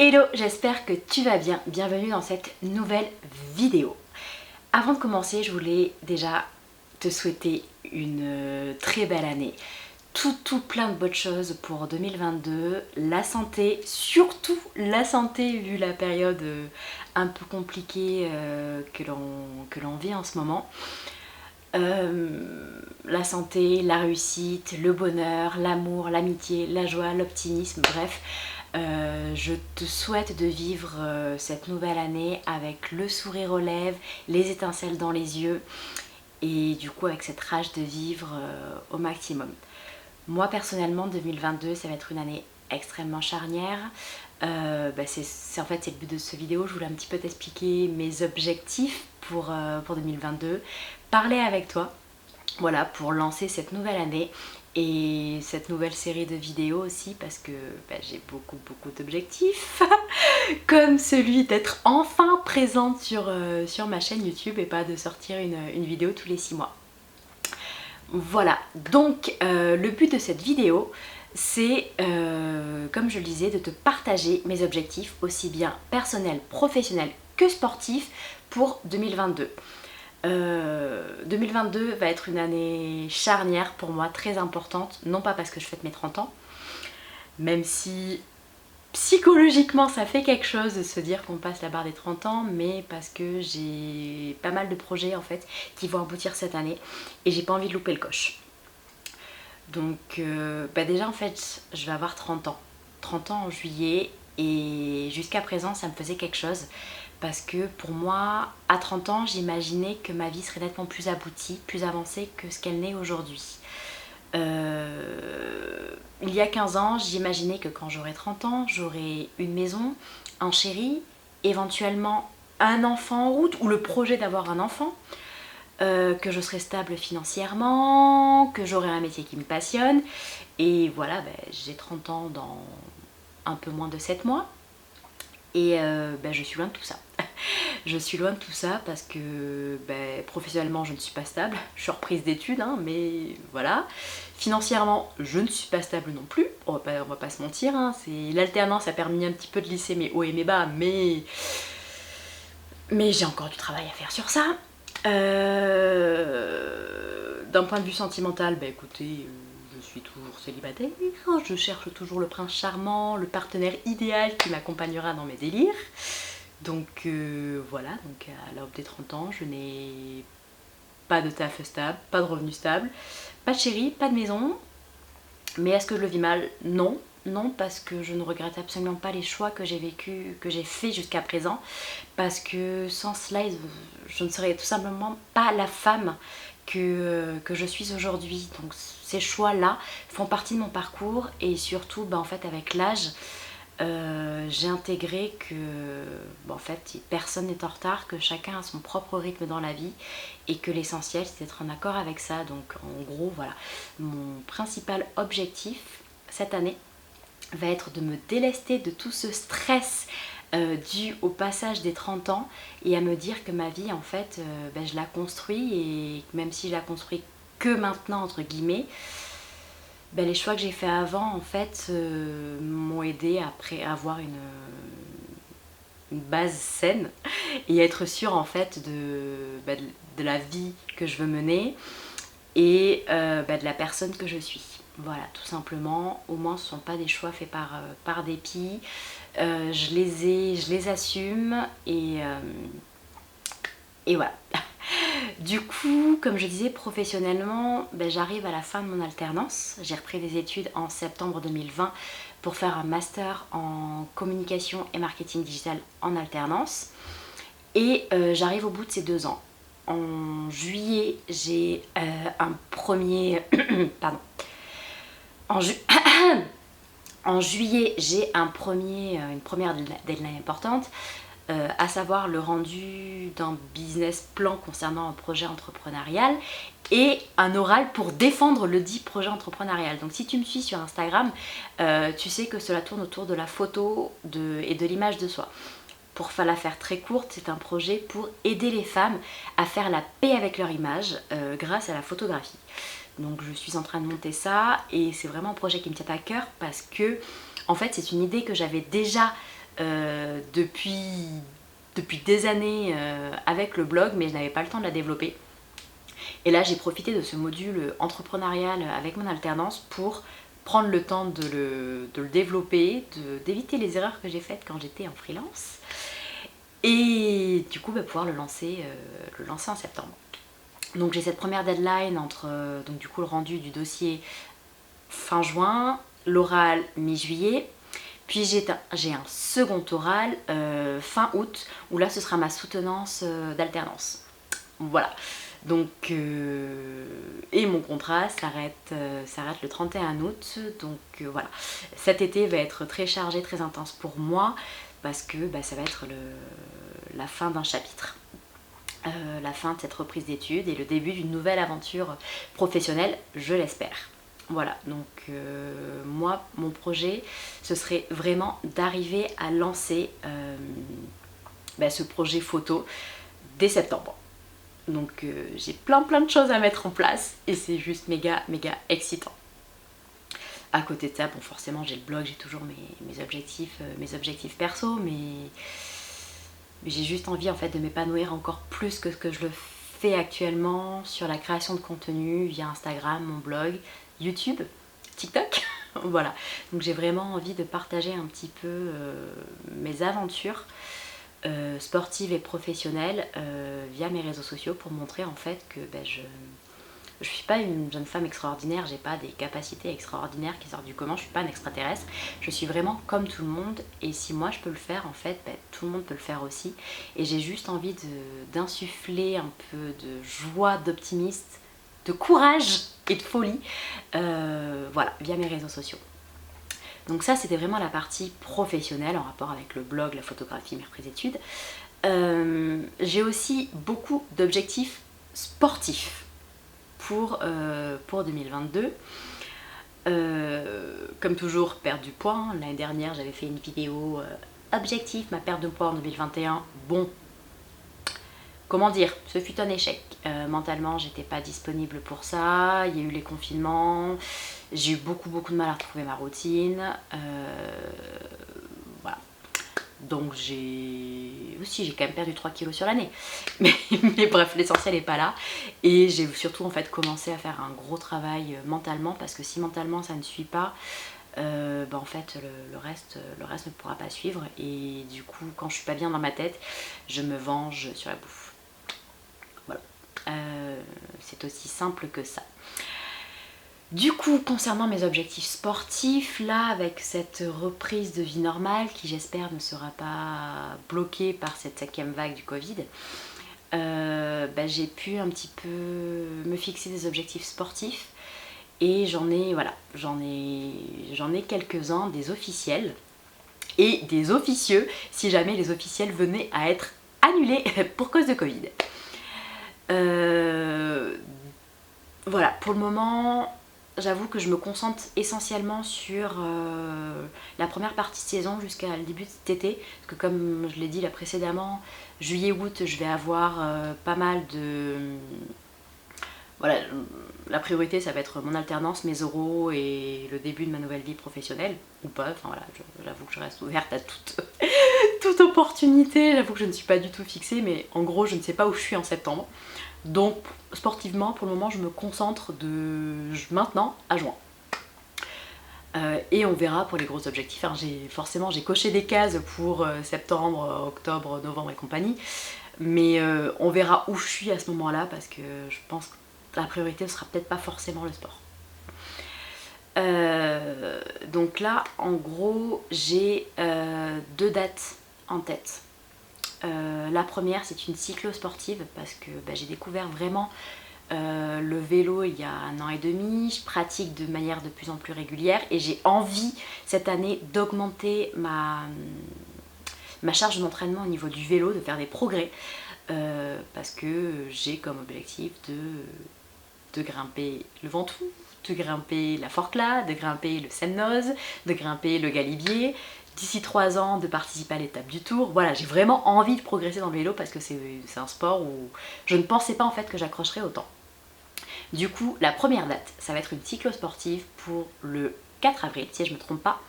Hello, j'espère que tu vas bien. Bienvenue dans cette nouvelle vidéo. Avant de commencer, je voulais déjà te souhaiter une très belle année. Tout plein de bonnes choses pour 2022. La santé, surtout la santé vu la période un peu compliquée que l'on vit en ce moment. La santé, la réussite, le bonheur, l'amour, l'amitié, la joie, l'optimisme, bref. Je te souhaite de vivre cette nouvelle année avec le sourire aux lèvres, les étincelles dans les yeux et du coup avec cette rage de vivre au maximum. Moi personnellement 2022 ça va être une année extrêmement charnière. C'est en fait c'est le but de cette vidéo, je voulais un petit peu t'expliquer mes objectifs pour 2022, parler avec toi, voilà, pour lancer cette nouvelle année et cette nouvelle série de vidéos aussi parce que j'ai beaucoup d'objectifs comme celui d'être enfin présente sur ma chaîne YouTube et pas de sortir une vidéo tous les 6 mois. Voilà, donc le but de cette vidéo c'est, comme je le disais, de te partager mes objectifs aussi bien personnels, professionnels que sportifs pour 2022. 2022 va être une année charnière pour moi, très importante, non pas parce que je fête mes 30 ans, même si psychologiquement ça fait quelque chose de se dire qu'on passe la barre des 30 ans, mais parce que j'ai pas mal de projets en fait qui vont aboutir cette année et j'ai pas envie de louper le coche. Donc déjà en fait je vais avoir 30 ans en juillet et jusqu'à présent ça me faisait quelque chose parce que pour moi à 30 ans j'imaginais que ma vie serait nettement plus aboutie, plus avancée que ce qu'elle n'est aujourd'hui. Il y a 15 ans j'imaginais que quand j'aurais 30 ans j'aurais une maison, un chéri, éventuellement un enfant en route ou le projet d'avoir un enfant. Que je serai stable financièrement, que j'aurai un métier qui me passionne. Et voilà, j'ai 30 ans dans un peu moins de 7 mois. Et je suis loin de tout ça. Je suis loin de tout ça parce que professionnellement je ne suis pas stable. Je suis reprise d'études, mais voilà. Financièrement, je ne suis pas stable non plus. On va pas se mentir. L'alternance a permis un petit peu de lisser mes hauts et mes bas, mais j'ai encore du travail à faire sur ça. D'un point de vue sentimental, écoutez, je suis toujours célibataire, je cherche toujours le prince charmant, le partenaire idéal qui m'accompagnera dans mes délires. Donc voilà, donc à l'aube des 30 ans, je n'ai pas de taf stable, pas de revenu stable, pas de chéri, pas de maison. Mais est-ce que je le vis mal? Non. Non, parce que je ne regrette absolument pas les choix que j'ai vécu, que j'ai fait jusqu'à présent, parce que sans cela, je ne serais tout simplement pas la femme que je suis aujourd'hui. Donc ces choix-là font partie de mon parcours et surtout, en fait, avec l'âge, j'ai intégré que en fait, personne n'est en retard, que chacun a son propre rythme dans la vie et que l'essentiel c'est d'être en accord avec ça. Donc en gros, voilà, mon principal objectif cette année va être de me délester de tout ce stress dû au passage des 30 ans et à me dire que ma vie en fait je la construis et même si je la construis que maintenant entre guillemets, les choix que j'ai fait avant en fait m'ont aidé à avoir une base saine et être sûre en fait de la vie que je veux mener et de la personne que je suis. Voilà, tout simplement. Au moins ce ne sont pas des choix faits par dépit. Je les assume et voilà. Du coup, comme je disais, professionnellement, j'arrive à la fin de mon alternance. J'ai repris des études en septembre 2020 pour faire un master en communication et marketing digital en alternance. Et j'arrive au bout de ces 2 ans. En juillet, j'ai un premier... Pardon. En juillet, j'ai une première deadline importante, à savoir le rendu d'un business plan concernant un projet entrepreneurial et un oral pour défendre le dit projet entrepreneurial. Donc si tu me suis sur Instagram, tu sais que cela tourne autour de la photo et de l'image de soi. Pour la faire très courte, c'est un projet pour aider les femmes à faire la paix avec leur image grâce à la photographie. Donc je suis en train de monter ça et c'est vraiment un projet qui me tient à cœur parce que en fait c'est une idée que j'avais déjà depuis des années avec le blog, mais je n'avais pas le temps de la développer. Et là j'ai profité de ce module entrepreneurial avec mon alternance pour prendre le temps de le développer, d'éviter les erreurs que j'ai faites quand j'étais en freelance. Et du coup pouvoir le lancer en septembre. Donc j'ai cette première deadline entre donc du coup le rendu du dossier fin juin, l'oral mi-juillet, puis j'ai un second oral fin août où là ce sera ma soutenance d'alternance. Voilà. Donc et mon contrat s'arrête le 31 août. Donc voilà. Cet été va être très chargé, très intense pour moi parce que ça va être la fin d'un chapitre. La fin de cette reprise d'études et le début d'une nouvelle aventure professionnelle, je l'espère. Voilà, donc moi, mon projet, ce serait vraiment d'arriver à lancer ce projet photo dès septembre. Donc j'ai plein de choses à mettre en place et c'est juste méga excitant. À côté de ça, bon forcément j'ai le blog, j'ai toujours mes objectifs perso, mais j'ai juste envie en fait de m'épanouir encore plus que ce que je le fais actuellement sur la création de contenu via Instagram, mon blog, YouTube, TikTok. Voilà, donc j'ai vraiment envie de partager un petit peu mes aventures sportives et professionnelles via mes réseaux sociaux pour montrer en fait que je suis pas une jeune femme extraordinaire, j'ai pas des capacités extraordinaires qui sortent du commun, je suis pas un extraterrestre, je suis vraiment comme tout le monde et si moi je peux le faire en fait, tout le monde peut le faire aussi et j'ai juste envie d'insuffler un peu de joie, d'optimisme, de courage et de folie voilà, via mes réseaux sociaux. Donc ça c'était vraiment la partie professionnelle en rapport avec le blog, la photographie, mes reprises d'études. J'ai aussi beaucoup d'objectifs sportifs pour 2022. Comme toujours, perdre du poids. L'année dernière, j'avais fait une vidéo objectif, ma perte de poids en 2021. Bon, comment dire, ce fut un échec. Mentalement, j'étais pas disponible pour ça. Il y a eu les confinements. J'ai eu beaucoup de mal à retrouver ma routine. Voilà. Donc j'ai quand même perdu 3 kilos sur l'année. Mais bref, l'essentiel n'est pas là. Et j'ai surtout en fait commencé à faire un gros travail mentalement parce que si mentalement ça ne suit pas, en fait le reste ne pourra pas suivre. Et du coup, quand je suis pas bien dans ma tête, je me venge sur la bouffe. Voilà. C'est aussi simple que ça. Du coup, concernant mes objectifs sportifs, là, avec cette reprise de vie normale, qui j'espère ne sera pas bloquée par cette 5e vague du Covid, j'ai pu un petit peu me fixer des objectifs sportifs et j'en ai quelques-uns, des officiels et des officieux, si jamais les officiels venaient à être annulés pour cause de Covid. Voilà, pour le moment, j'avoue que je me concentre essentiellement sur la première partie de saison jusqu'à le début de cet été. Parce que comme je l'ai dit là précédemment, juillet-août, je vais avoir pas mal de... Voilà, la priorité ça va être mon alternance, mes oraux et le début de ma nouvelle vie professionnelle. Ou pas, enfin voilà, j'avoue que je reste ouverte à toute opportunité. J'avoue que je ne suis pas du tout fixée, mais en gros je ne sais pas où je suis en septembre. Donc sportivement pour le moment je me concentre de maintenant à juin. Et on verra pour les gros objectifs. Hein. J'ai coché des cases pour septembre, octobre, novembre et compagnie. Mais on verra où je suis à ce moment-là parce que je pense que la priorité ne sera peut-être pas forcément le sport. Donc là en gros j'ai 2 dates en tête. La première c'est une cyclo-sportive parce que j'ai découvert vraiment le vélo il y a 1 an et demi, je pratique de manière de plus en plus régulière et j'ai envie cette année d'augmenter ma charge d'entraînement au niveau du vélo, de faire des progrès parce que j'ai comme objectif de grimper le Ventoux, de grimper la Forclaz, de grimper le Semnoz, de grimper le Galibier, d'ici 3 ans de participer à l'étape du Tour. Voilà, j'ai vraiment envie de progresser dans le vélo parce que c'est un sport où je ne pensais pas en fait que j'accrocherais autant. Du coup, la première date, ça va être une cyclo-sportive pour le 4 avril, si je ne me trompe pas.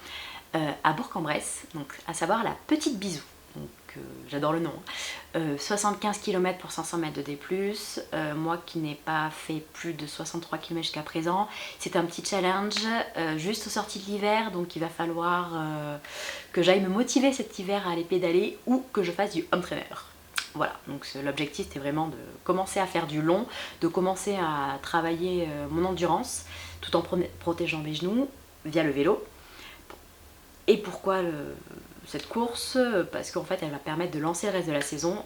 à Bourg-en-Bresse, donc à savoir la Petite Bisou. Donc j'adore le nom. 75 km pour 500 mètres de D+, moi qui n'ai pas fait plus de 63 km jusqu'à présent, c'est un petit challenge juste aux sorties de l'hiver, donc il va falloir que j'aille me motiver cet hiver à aller pédaler ou que je fasse du home trainer. Voilà, donc l'objectif c'était vraiment de commencer à faire du long, de commencer à travailler mon endurance tout en protégeant mes genoux via le vélo. Et pourquoi cette course? Parce qu'en fait elle va permettre de lancer le reste de la saison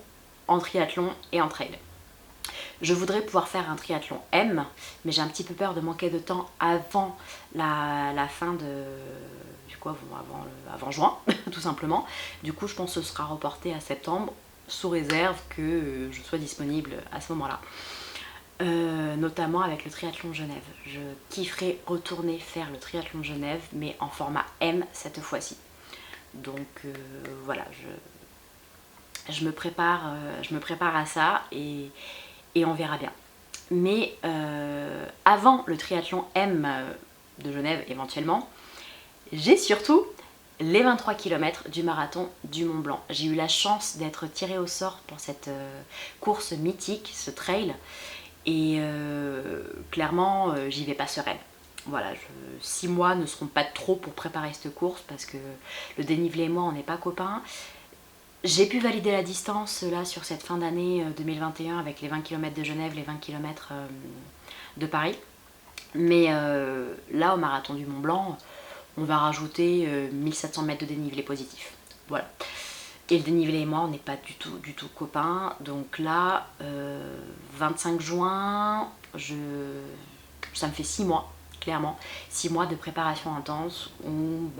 en triathlon et en trail. Je voudrais pouvoir faire un triathlon M, mais j'ai un petit peu peur de manquer de temps avant la fin de... avant juin, tout simplement. Du coup je pense que ce sera reporté à septembre, sous réserve que je sois disponible à ce moment-là. Notamment avec le triathlon de Genève. Je kifferais retourner faire le triathlon de Genève, mais en format M cette fois-ci. Donc voilà, je me prépare à ça et on verra bien. Mais avant le triathlon M de Genève éventuellement, j'ai surtout les 23 km du marathon du Mont Blanc. J'ai eu la chance d'être tirée au sort pour cette course mythique, ce trail. Et clairement, j'y vais pas sereine. Voilà, 6 mois ne seront pas trop pour préparer cette course parce que le dénivelé et moi, on n'est pas copains. J'ai pu valider la distance là sur cette fin d'année 2021 avec les 20 km de Genève, les 20 km de Paris. Mais là, au marathon du Mont Blanc, on va rajouter 1700 mètres de dénivelé positif. Voilà. Et le dénivelé et moi, on n'est pas du tout copains. Donc là, 25 juin, ça me fait 6 mois, clairement. 6 mois de préparation intense où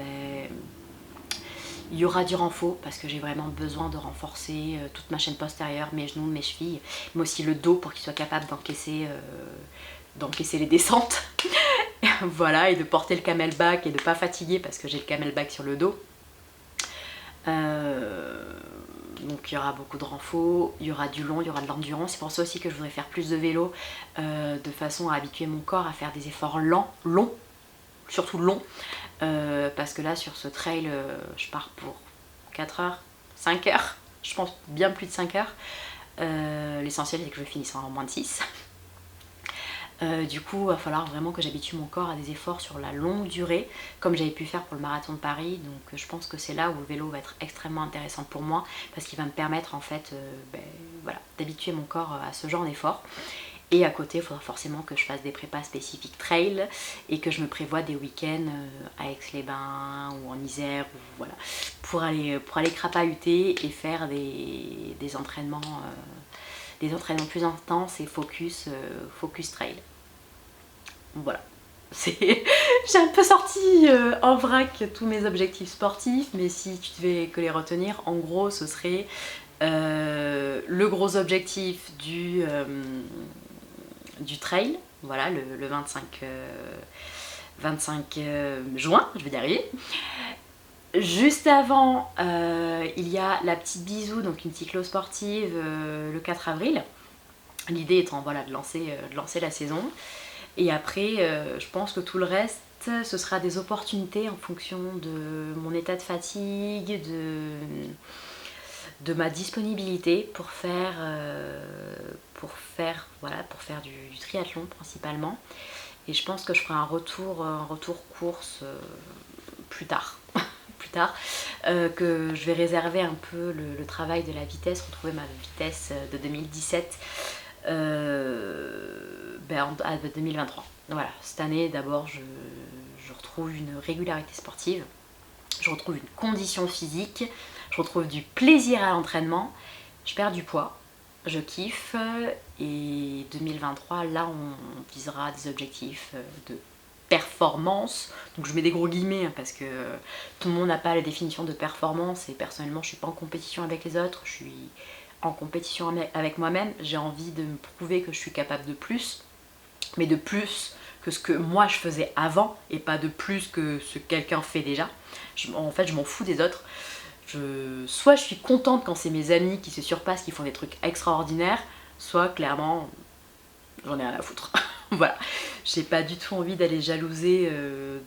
il y aura du renfort parce que j'ai vraiment besoin de renforcer toute ma chaîne postérieure, mes genoux, mes chevilles, mais aussi le dos pour qu'il soit capable d'encaisser les descentes. Voilà, et de porter le camelback et de ne pas fatiguer parce que j'ai le camelback sur le dos. Donc il y aura beaucoup de renfort, il y aura du long, il y aura de l'endurance. C'est pour ça aussi que je voudrais faire plus de vélo de façon à habituer mon corps à faire des efforts longs, surtout longs. Parce que là sur ce trail, je pars pour 4 heures, 5 heures, je pense bien plus de 5 heures. L'essentiel c'est que je finisse en moins de 6. Du coup, il va falloir vraiment que j'habitue mon corps à des efforts sur la longue durée, comme j'avais pu faire pour le marathon de Paris. Donc je pense que c'est là où le vélo va être extrêmement intéressant pour moi, parce qu'il va me permettre en fait voilà, d'habituer mon corps à ce genre d'effort. Et à côté, il faudra forcément que je fasse des prépas spécifiques trail et que je me prévoie des week-ends à Aix-les-Bains ou en Isère, ou, voilà, pour aller crapahuter et faire des entraînements plus intenses et focus trail. Voilà. J'ai un peu sorti en vrac tous mes objectifs sportifs, mais si tu devais que les retenir, en gros ce serait le gros objectif du trail, voilà, le 25 juin, je vais y arriver. Juste avant, il y a la Petite Bisou, donc une cyclo-sportive le 4 avril. L'idée étant voilà, de lancer la saison. Et après, je pense que tout le reste, ce sera des opportunités en fonction de mon état de fatigue, de ma disponibilité pour faire du triathlon principalement. Et je pense que je ferai un retour course plus tard. Que je vais réserver un peu le travail de la vitesse, retrouver ma vitesse de 2017 à 2023. Voilà, cette année d'abord je retrouve une régularité sportive, je retrouve une condition physique, je retrouve du plaisir à l'entraînement, je perds du poids, je kiffe, et 2023 là on visera des objectifs de performance, donc je mets des gros guillemets hein, parce que tout le monde n'a pas la définition de performance, et personnellement je suis pas en compétition avec les autres, je suis en compétition avec moi-même. J'ai envie de me prouver que je suis capable de plus, mais de plus que ce que moi je faisais avant et pas de plus que ce que quelqu'un fait déjà. En fait je m'en fous des autres. Soit je suis contente quand c'est mes amis qui se surpassent, qui font des trucs extraordinaires, soit clairement j'en ai rien à foutre. Voilà, j'ai pas du tout envie d'aller jalouser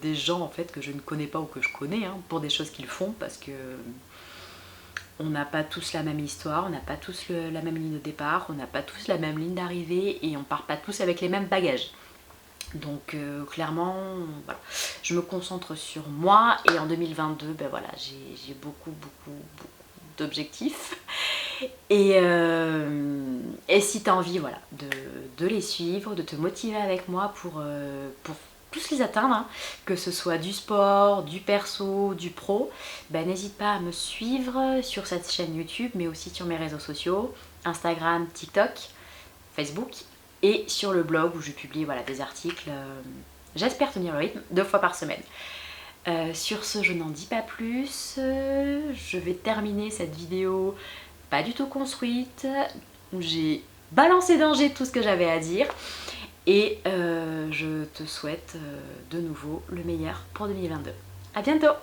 des gens en fait que je ne connais pas ou que je connais hein, pour des choses qu'ils font parce que on n'a pas tous la même histoire, on n'a pas tous la même ligne de départ, on n'a pas tous la même ligne d'arrivée et on part pas tous avec les mêmes bagages. Donc clairement, voilà, je me concentre sur moi et en 2022, ben voilà, j'ai beaucoup d'objectifs. Et si tu as envie voilà, de les suivre, de te motiver avec moi pour tous les atteindre, hein, que ce soit du sport, du perso, du pro, ben, n'hésite pas à me suivre sur cette chaîne YouTube, mais aussi sur mes réseaux sociaux, Instagram, TikTok, Facebook, et sur le blog où je publie voilà, des articles. J'espère tenir le rythme 2 fois par semaine. Sur ce, je n'en dis pas plus. Je vais terminer cette vidéo pas du tout construite, où j'ai balancé d'Angers tout ce que j'avais à dire. Et je te souhaite de nouveau le meilleur pour 2022. À bientôt!